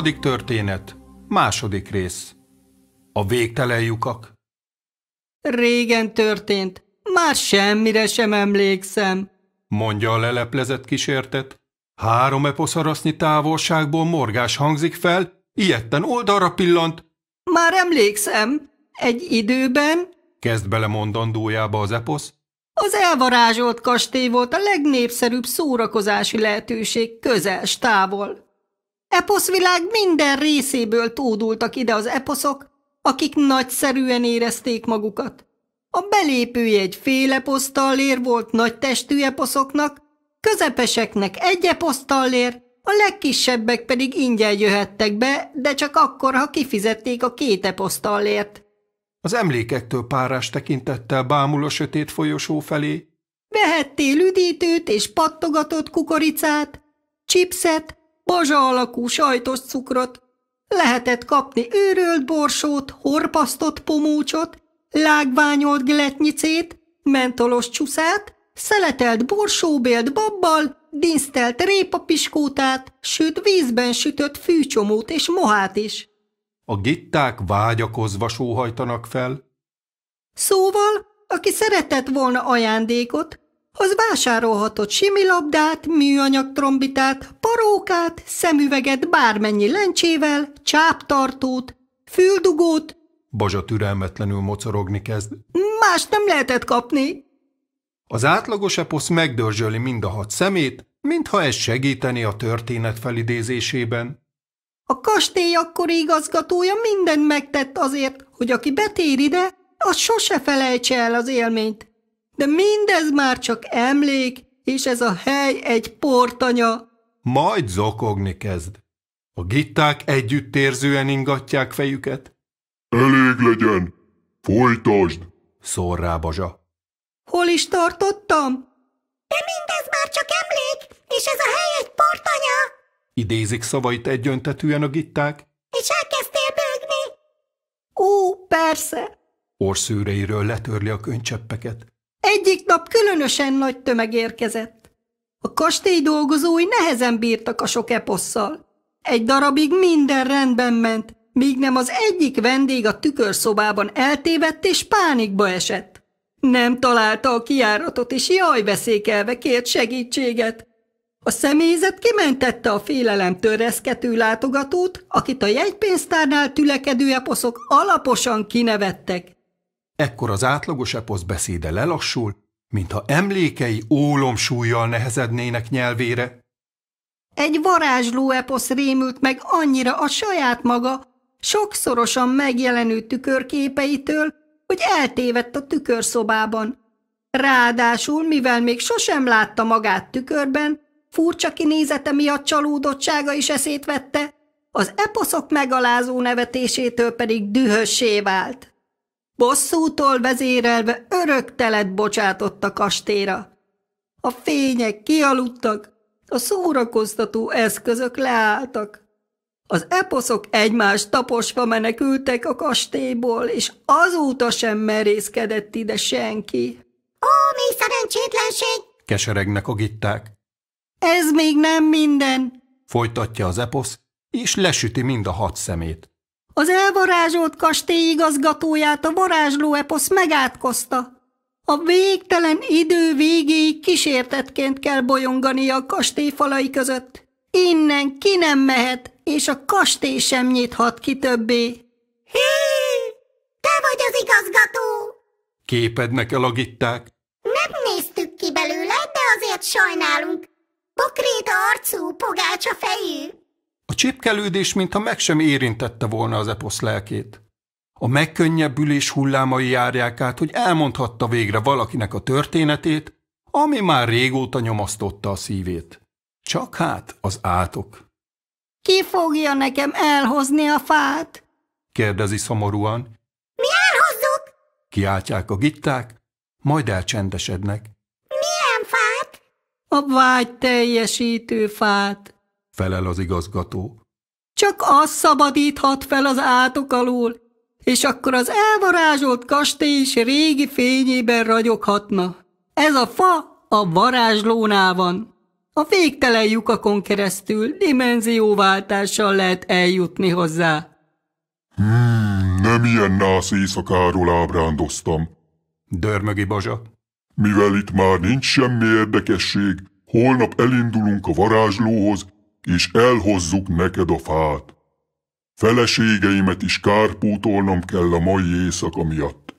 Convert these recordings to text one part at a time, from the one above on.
Harmadik történet, második rész. A végtelen lyukak. Régen történt, már semmire sem emlékszem, mondja a leleplezett kísértet. 3 eposzarasznyi távolságból morgás hangzik fel, ijedten oldalra pillant. Már emlékszem, egy időben Kezd bele mondandójába az eposz. az elvarázsolt kastély volt a legnépszerűbb szórakozási lehetőség közel s távol. Eposzvilág minden részéből tódultak ide az eposzok, akik nagyszerűen érezték magukat. A belépője egy fél eposztallér volt nagy testű eposzoknak, közepeseknek 1 eposztallér, a legkisebbek pedig ingyen jöhettek be, de csak akkor, ha kifizették a 2 eposztallért. Az emlékektől párás tekintettel bámul a sötét folyosó felé. Vehettél üdítőt és pattogatott kukoricát, chipset, bazsa alakú sajtos cukrot. Lehetett kapni őrölt borsót, horpasztott pomócsot, lágványolt gletnyicét, mentolos csuszát, szeletelt borsóbélt babbal, dinsztelt répapiskótát, sőt vízben sütött fűcsomót és mohát is. A gitták vágyakozva sóhajtanak fel. Szóval, aki szeretett volna ajándékot, az vásárolhatott similabdát, műanyag trombitát, parókát, szemüveget bármennyi lencsével, csáptartót, füldugót. Bazsa türelmetlenül mocorogni kezd. Más nem lehetett kapni. Az átlagos eposz megdörzsöli mind a 6 szemét, mintha ez segíteni a történet felidézésében. A kastély akkori igazgatója mindent megtett azért, hogy aki betér ide, az sose felejtse el az élményt. De mindez már csak emlék, és ez a hely egy portanya. Majd zokogni kezd. A gitták együttérzően ingatják fejüket. Elég legyen! Folytasd! Szól rá Bazsa. Hol is tartottam? De mindez már csak emlék, és ez a hely egy portanya. Idézik szavait egyöntetűen a gitták. És elkezdtél bőgni. Ó, persze. Orszőreiről letörli a könycseppeket. Egyik nap különösen nagy tömeg érkezett. A kastély dolgozói nehezen bírtak a sok eposszal. Egy darabig minden rendben ment, míg nem az egyik vendég a tükörszobában eltévedt és pánikba esett. Nem találta a kijáratot, és jajveszékelve kért segítséget. A személyzet kimentette a félelemtől reszkető látogatót, akit a jegypénztárnál tülekedő eposzok alaposan kinevettek. Ekkor az átlagos eposz beszéde lelassul, mintha emlékei ólomsúllyal nehezednének nyelvére. Egy varázsló eposz rémült meg annyira a saját maga, sokszorosan megjelenő tükörképeitől, hogy eltévedt a tükörszobában. Ráadásul, mivel még sosem látta magát tükörben, furcsa kinézete miatt csalódottsága is eszét vette, az eposzok megalázó nevetésétől pedig dühössé vált. Bosszútól vezérelve örök telet bocsátott a kastélyra. A fények kialudtak, a szórakoztató eszközök leálltak. Az eposzok egymást taposva menekültek a kastélyból, és azóta sem merészkedett ide senki. Ó, mi szerencsétlenség! Keseregnek a gitták. Ez még nem minden. Folytatja az eposz, és lesüti mind a 6 szemét. Az elvarázsolt kastély igazgatóját a varázsló eposz megátkozta. A végtelen idő végéig kísértettként kell bolyongania a kastély falai között. Innen ki nem mehet, és a kastély sem nyithat ki többé. Hű! Te vagy az igazgató! Képednek el a gitták. Nem néztük ki belőle, de azért sajnálunk. Bokréta arcú, pogácsa fejű. A csipkelődés mintha meg sem érintette volna az eposz lelkét. A megkönnyebbülés hullámai járják át, hogy elmondhatta végre valakinek a történetét, ami már régóta nyomasztotta a szívét. Csak hát az átok. Ki fogja nekem elhozni a fát? Kérdezi szomorúan. Mi elhozzuk? Kiáltják a gitták, majd elcsendesednek. Milyen fát? A vágy teljesítő fát. Felel az igazgató. Csak az szabadíthat fel az átok alól, és akkor az elvarázsolt kastély is régi fényében ragyoghatna. Ez a fa a varázslónál van. A végtelen lyukakon keresztül dimenzióváltással lehet eljutni hozzá. Nem ilyen nász éjszakáról ábrándoztam. Dörmögi Bazsa. Mivel itt már nincs semmi érdekesség, holnap elindulunk a varázslóhoz, és elhozzuk neked a fát. Feleségeimet is kárpótolnom kell a mai éjszaka miatt.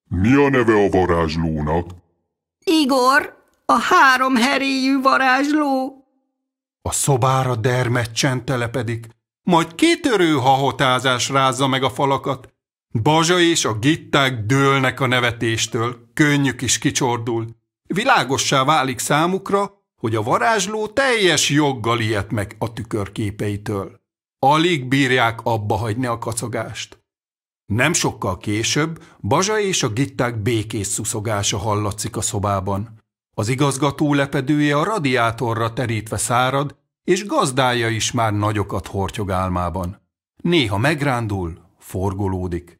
Mi a neve a varázslónak? Igor, a 3 heréjű varázsló. A szobára dermedtsen telepedik, majd kitörő hahotázás rázza meg a falakat. Bazsa és a gitták dőlnek a nevetéstől, könnyük is kicsordul. Világossá válik számukra, hogy a varázsló teljes joggal ijed meg a tükörképeitől. Alig bírják abba hagyni a kacagást. Nem sokkal később Bazsa és a gitták békés szuszogása hallatszik a szobában. Az igazgató lepedője a radiátorra terítve szárad, és gazdája is már nagyokat hortyog álmában. Néha megrándul, forgolódik.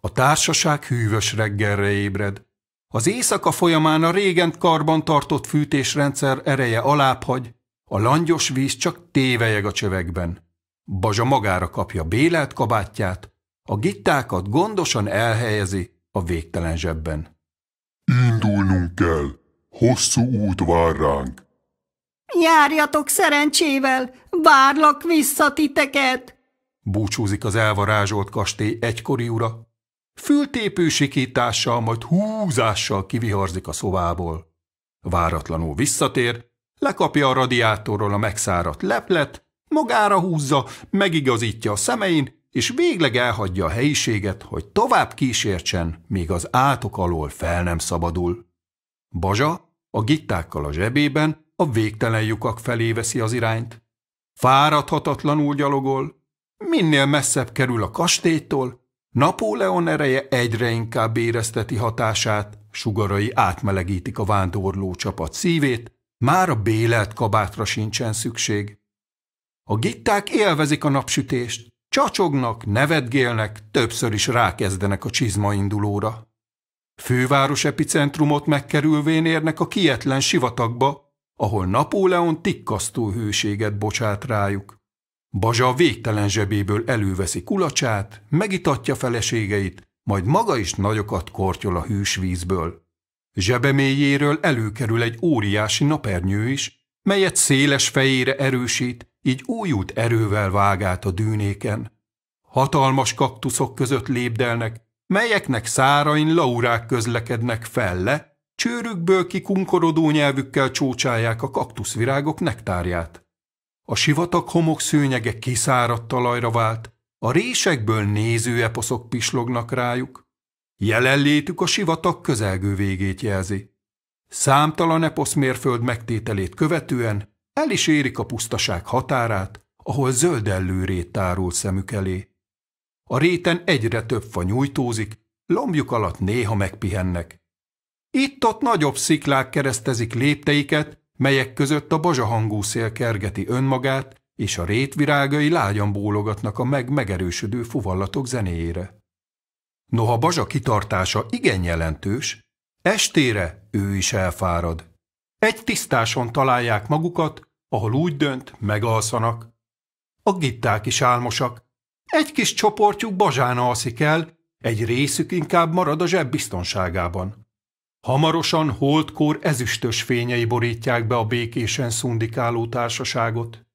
A társaság hűvös reggelre ébred. Az éjszaka folyamán a régen karban tartott fűtésrendszer ereje alábbhagy, a langyos víz csak tévelyeg a csövekben. Bazsa magára kapja bélelt kabátját, a gittákat gondosan elhelyezi a végtelen zsebben. Indulnunk kell. Hosszú út vár ránk. Járjatok szerencsével, várlak vissza titeket. Búcsúzik az elvarázsolt kastély egykori ura. Fültépő sikítással, majd húzással kiviharzik a szobából. Váratlanul visszatér, lekapja a radiátorról a megszáradt leplet, magára húzza, megigazítja a szemein, és végleg elhagyja a helyiséget, hogy tovább kísértsen, míg az átok alól fel nem szabadul. Bazsa a gittákkal a zsebében a végtelen lyukak felé veszi az irányt. Fáradhatatlanul gyalogol, minél messzebb kerül a kastélytól, Napóleon ereje egyre inkább érezteti hatását, sugarai átmelegítik a vándorló csapat szívét, már a bélelt kabátra sincsen szükség. A gitták élvezik a napsütést, csacsognak, nevetgélnek, többször is rákezdenek a csizmaindulóra. Főváros epicentrumot megkerülvén érnek a kietlen sivatagba, ahol Napóleon tikkasztó hőséget bocsát rájuk. Bazsa a végtelen zsebéből előveszi kulacsát, megitatja feleségeit, majd maga is nagyokat kortyol a hűs vízből. Zsebe mélyéről előkerül egy óriási napernyő is, melyet széles fejére erősít, így újult erővel vág át a dűnéken. Hatalmas kaktuszok között lépdelnek, melyeknek szárain laurák közlekednek felle, csőrükből kikunkorodó nyelvükkel csócsálják a kaktuszvirágok nektárját. A sivatag homokszőnyege kiszáradt talajra vált, a résekből nézőeposzok pislognak rájuk. Jelenlétük a sivatag közelgő végét jelzi. Számtalan eposzmérföld megtételét követően el is érik a pusztaság határát, ahol zöldellő rét tárul szemük elé. A réten egyre több fa nyújtózik, lombjuk alatt néha megpihennek. Itt-ott nagyobb sziklák keresztezik lépteiket, melyek között a bazsahangú szél kergeti önmagát, és a rétvirágai lágyan bólogatnak a megerősödő fuvallatok zenéjére. Noha Bazsa kitartása igen jelentős, estére ő is elfárad. Egy tisztáson találják magukat, ahol úgy dönt, megalszanak. A gitták is álmosak. Egy kis csoportjuk Bazsán alszik el, egy részük inkább marad a zseb biztonságában. Hamarosan holdkor ezüstös fényei borítják be a békésen szundikáló társaságot.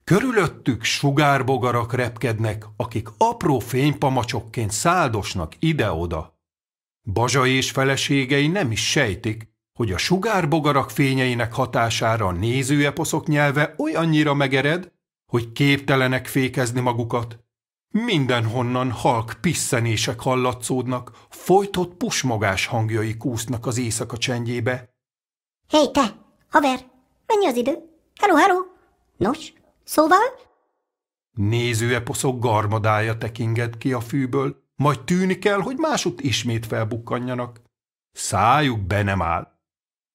Körülöttük sugárbogarak repkednek, akik apró fénypamacsokként száldosnak ide-oda. Bazsa és feleségei nem is sejtik, hogy a sugárbogarak fényeinek hatására a nézőeposzok nyelve olyannyira megered, hogy képtelenek fékezni magukat. Mindenhonnan halk pisszenések hallatszódnak, folytott pusmogás hangjai kúsznak az éjszaka csendjébe. Hé, te, haver, mennyi az idő? Hello, hello! Nos, szóval? Nézőeposzok garmadája tekinged ki a fűből, majd tűnik el, hogy másutt ismét felbukkanjanak. Szájuk be nem áll.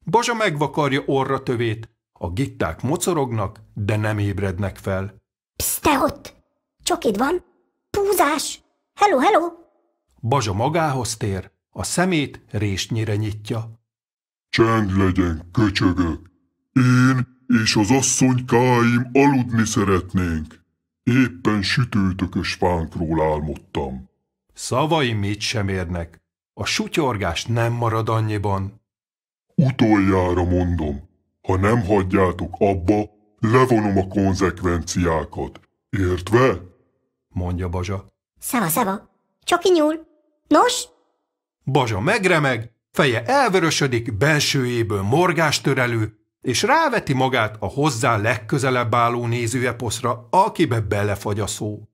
Bazsa megvakarja orra tövét, a gitták mocorognak, de nem ébrednek fel. Psz, te ott! Csokid van? Púzás! Hello, hello! Bazsa magához tér, a szemét résnyire nyitja. Csend legyen, köcsögök! Én és az asszonykáim aludni szeretnénk. Éppen sütőtökös fánkról álmodtam. Szavaim mit sem érnek. A sutyorgás nem marad annyiban. Utoljára mondom, ha nem hagyjátok abba, levonom a konzekvenciákat. Értve? Mondja Bazsa. Szeva. Csoki nyúl. Nos? Bazsa megremeg, feje elvörösödik, bensőjéből morgástörelő, és ráveti magát a hozzá legközelebb álló nézőeposzra, akibe belefagy a szó.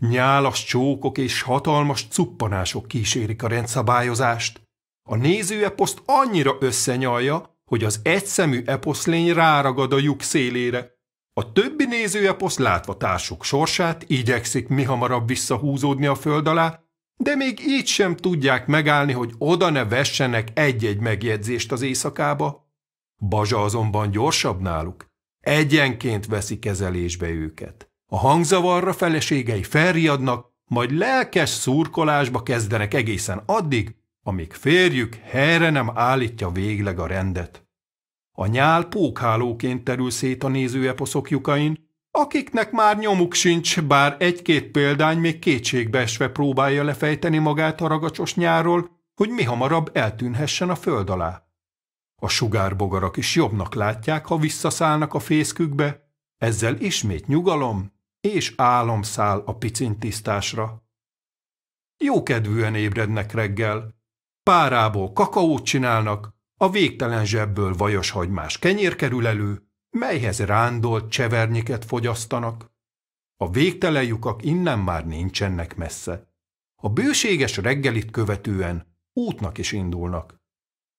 Nyálas csókok és hatalmas cuppanások kísérik a rendszabályozást. A nézőeposzt annyira összenyalja, hogy az egyszemű eposzlény ráragad a lyuk szélére. A többi nézőeposz látva társuk sorsát igyekszik mihamarabb visszahúzódni a föld alá, de még így sem tudják megállni, hogy oda ne vessenek egy-egy megjegyzést az éjszakába. Bazsa azonban gyorsabb náluk. Egyenként veszi kezelésbe őket. A hangzavarra feleségei felriadnak, majd lelkes szurkolásba kezdenek egészen addig, amíg férjük helyre nem állítja végleg a rendet. A nyál pókhálóként terül szét a nézőeposzok lyukain, akiknek már nyomuk sincs, bár egy-két példány még kétségbeesve próbálja lefejteni magát a ragacsos nyárról, hogy mihamarabb eltűnhessen a föld alá. A sugárbogarak is jobbnak látják, ha visszaszállnak a fészkükbe, ezzel ismét nyugalom és álom száll a picintisztásra. Jókedvűen ébrednek reggel, párából kakaót csinálnak, a végtelen zsebből vajos hagymás kenyér kerül elő, melyhez rándolt csevernyiket fogyasztanak. A végtelen lyukak innen már nincsenek messze. A bőséges reggelit követően útnak is indulnak.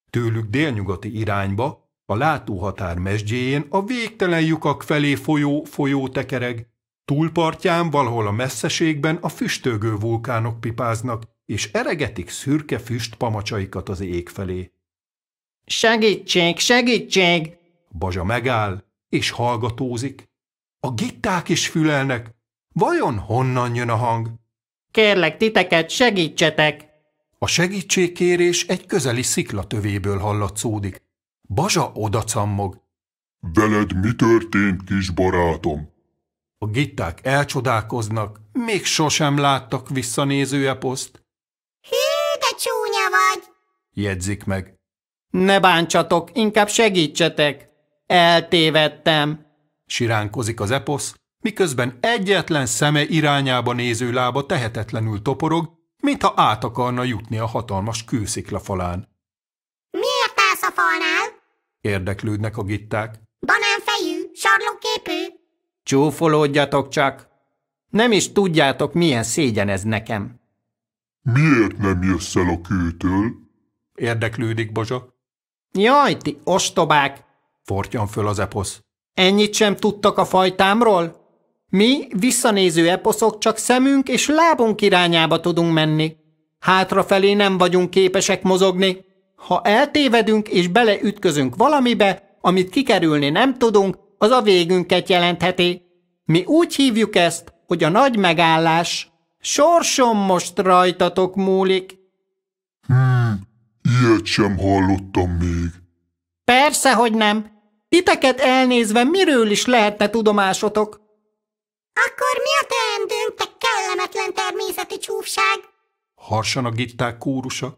Tőlük délnyugati irányba, a látóhatár mesdjéjén a végtelen lyukak felé folyó tekereg, túlpartján valahol a messzeségben a füstölgő vulkánok pipáznak, és eregetik szürke füst pamacsaikat az ég felé. Segítség! Bazsa megáll, és hallgatózik. A gitták is fülelnek. Vajon honnan jön a hang? Kérlek titeket, segítsetek! A segítségkérés egy közeli sziklatövéből hallatszódik. Bazsa odacammog. Veled mi történt, kis barátom? A gitták elcsodálkoznak, még sosem láttak visszanéző eposzt. Hű, de csúnya vagy! Jegyzik meg. Ne bántsatok, inkább segítsetek! Eltévedtem! Siránkozik az eposz, miközben egyetlen szeme irányába néző lába tehetetlenül toporog, mintha át akarna jutni a hatalmas kőszikla falán. Miért állsz a falnál? Érdeklődnek a gitták. Banánfejű, sarlóképű? Csúfolódjatok csak! Nem is tudjátok, milyen szégyen ez nekem. Miért nem jössz el a kőtől? Érdeklődik Bazsa. Jaj, ti ostobák! Fortyan föl az eposz. Ennyit sem tudtak a fajtámról? Mi, visszanéző eposzok, csak szemünk és lábunk irányába tudunk menni. Hátrafelé nem vagyunk képesek mozogni. Ha eltévedünk és beleütközünk valamibe, amit kikerülni nem tudunk, az a végünket jelentheti. Mi úgy hívjuk ezt, hogy a nagy megállás. Sorsom most rajtatok múlik. Ilyet sem hallottam még. Persze, hogy nem. Titeket elnézve miről is lehetne tudomásotok? Akkor mi a teendőnk, te kellemetlen természeti csúfság? Harsan a gitták kórusa.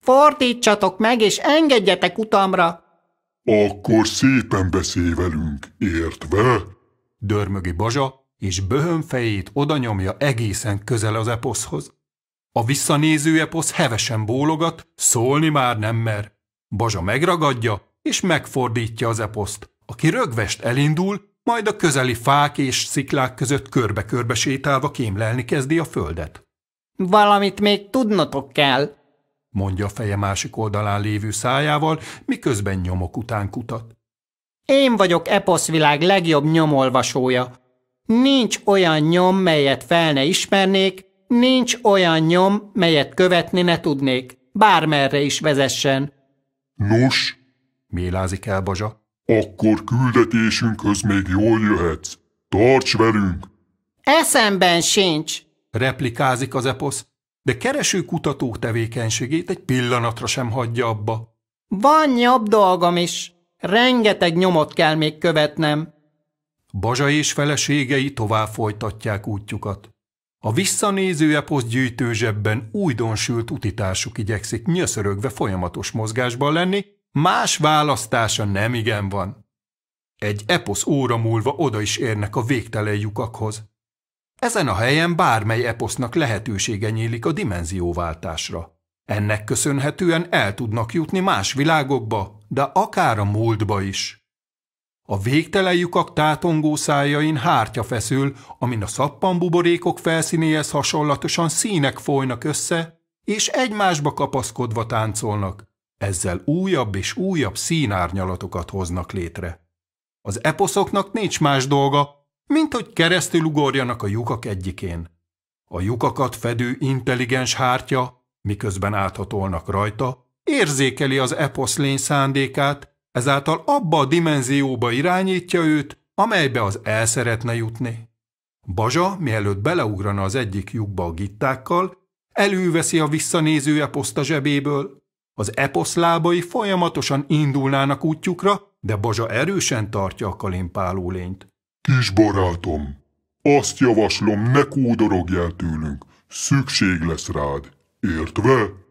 Fordítsatok meg, és engedjetek utamra! Akkor szépen beszélj velünk, értve? Dörmögi Bazsa, és böhönfejét odanyomja egészen közel az eposzhoz. A visszanéző eposz hevesen bólogat, szólni már nem mer. Bazsa megragadja, és megfordítja az eposzt, aki rögvest elindul, majd a közeli fák és sziklák között körbe-körbe sétálva kémlelni kezdi a földet. Valamit még tudnotok kell, mondja a feje másik oldalán lévő szájával, miközben nyomok után kutat. Én vagyok eposzvilág legjobb nyomolvasója. Nincs olyan nyom, melyet fel ne ismernék, nincs olyan nyom, melyet követni ne tudnék, bármerre is vezessen. Nos, mélázik el Bazsa. akkor küldetésünkhöz még jól jöhetsz. Tarts velünk! Eszemben sincs! Replikázik az eposz, de kereső-kutató tevékenységét egy pillanatra sem hagyja abba. Van jobb dolgom is. Rengeteg nyomot kell még követnem. Bazsa és feleségei tovább folytatják útjukat. A visszanéző eposz gyűjtőzsebben újdonsült utitársuk igyekszik nyöszörögve folyamatos mozgásban lenni, más választása nemigen van. Egy eposz óra múlva oda is érnek a végtelen lyukakhoz. Ezen a helyen bármely eposznak lehetősége nyílik a dimenzióváltásra. Ennek köszönhetően el tudnak jutni más világokba, de akár a múltba is. A végtelen lyukak tátongó szájain hártya feszül, amin a szappanbuborékok felszínéhez hasonlatosan színek folynak össze, és egymásba kapaszkodva táncolnak. Ezzel újabb és újabb színárnyalatokat hoznak létre. Az eposzoknak nincs más dolga, mint hogy keresztülugorjanak a lyukak egyikén. A lyukakat fedő intelligens hártya, miközben áthatolnak rajta, érzékeli az eposz lény szándékát, ezáltal abba a dimenzióba irányítja őt, amelybe az el szeretne jutni. Bazsa, mielőtt beleugrana az egyik lyukba a gittákkal, előveszi a visszanéző eposzt a zsebéből. Az eposz lábai folyamatosan indulnának útjukra, de Bazsa erősen tartja a kalimpáló lényt. Kis barátom, azt javaslom, ne kódorogjál tőlünk, szükség lesz rád, értve?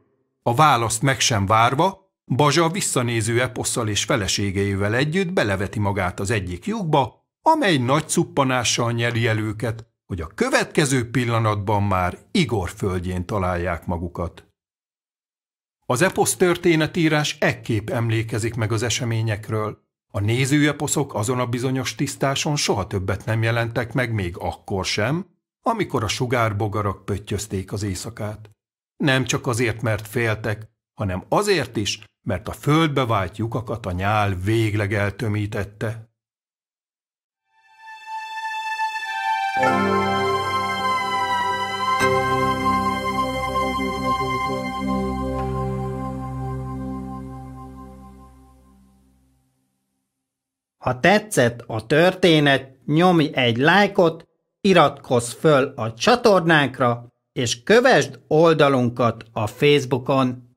A választ meg sem várva, Bazsa visszanéző eposszal és feleségeivel együtt beleveti magát az egyik lyukba, amely nagy cuppanással nyeli el őket, hogy a következő pillanatban már Igor földjén találják magukat. Az eposz történetírás ekképp emlékezik meg az eseményekről. A nézőeposzok azon a bizonyos tisztáson soha többet nem jelentek meg, még akkor sem, amikor a sugárbogarak pöttyözték az éjszakát. Nem csak azért, mert féltek, hanem azért is, mert a földbe vájt lyukakat a nyál végleg eltömítette. Ha tetszett a történet, nyomj egy lájkot, iratkozz föl a csatornánkra, és kövesd oldalunkat a Facebookon.